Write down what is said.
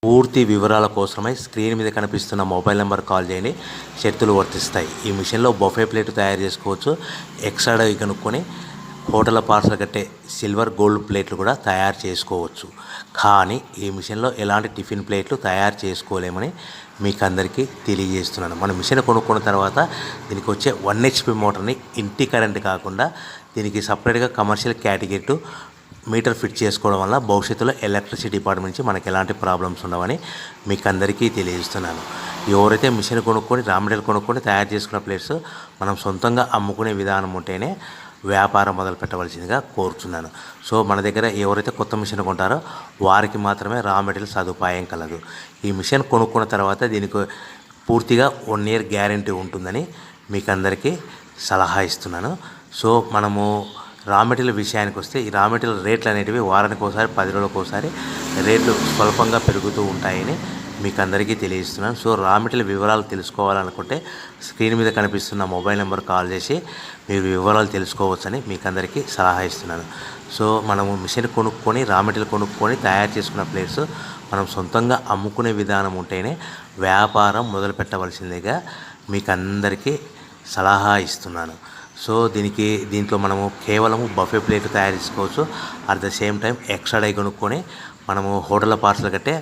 పూర్తి వివరాల కోసమై స్క్రీన్ మీద కనిపిస్తున్న మొబైల్ నెంబర్ కాల్ చేయండి. షరతులు వర్తిస్తాయి. ఈ మిషన్లో బొఫే ప్లేట్ తయారు చేసుకోవచ్చు. ఎక్స్ట్రా డై కనుక్కొని హోటల్ పార్సల్ కట్టే సిల్వర్ గోల్డ్ ప్లేట్లు కూడా తయారు చేసుకోవచ్చు. కానీ ఈ మిషన్లో ఎలాంటి టిఫిన్ ప్లేట్లు తయారు చేసుకోలేమని మీకు అందరికీ తెలియజేస్తున్నాను. మన మిషన్ కొనుక్కున్న తర్వాత దీనికి వచ్చే 1 HP మోటార్ని ఇంటి కరెంట్ కాకుండా దీనికి సపరేట్గా కమర్షియల్ కేటగిరీ మీటర్ ఫిట్ చేసుకోవడం వల్ల భవిష్యత్తులో ఎలక్ట్రిసిటీ డిపార్ట్మెంట్ నుంచి మనకి ఎలాంటి ప్రాబ్లమ్స్ ఉండవని మీకు అందరికీ తెలియజేస్తున్నాను. ఎవరైతే మిషన్ కొనుక్కొని రా మెటీరియల్ కొనుక్కొని తయారు చేసుకున్న ప్లేట్స్ మనం సొంతంగా అమ్ముకునే విధానం ఉంటేనే వ్యాపారం మొదలు పెట్టవలసిందిగా కోరుతున్నాను. సో మన దగ్గర ఎవరైతే కొత్త మిషన్ కొంటారో వారికి మాత్రమే రా మెటీరియల్ సదుపాయం కలదు. ఈ మిషన్ కొనుక్కున్న తర్వాత దీనికి పూర్తిగా 1 year గ్యారంటీ ఉంటుందని మీకు అందరికీ సలహా ఇస్తున్నాను. సో మనము రా మెటీరియల్ విషయానికి వస్తే ఈ రా మెటీరియల్ రేట్లు అనేటివి వారానికి ఒకసారి 10 రోజులకు ఒకసారి రేట్లు స్వల్పంగా పెరుగుతూ ఉంటాయని మీకు అందరికీ తెలియజేస్తున్నాను. సో రా మెటీరియల్ వివరాలు తెలుసుకోవాలనుకుంటే స్క్రీన్ మీద కనిపిస్తున్న మొబైల్ నెంబర్ కాల్ చేసి మీరు వివరాలు తెలుసుకోవచ్చని మీకు అందరికీ సలహా ఇస్తున్నాను. సో మనము మిషన్ కొనుక్కొని రా మెటీరియల్ కొనుక్కొని తయారు చేసుకున్న ప్లేట్స్ మనం సొంతంగా అమ్ముకునే విధానం ఉంటేనే వ్యాపారం మొదలు పెట్టవలసిందిగా మీకు అందరికీ సలహా ఇస్తున్నాను. సో దీంట్లో మనము కేవలము బఫే ప్లేట్ తయారు చేసుకోవచ్చు. At the same time extra డై కొనుక్కొని మనము హోటల్ పార్సల్ కట్టే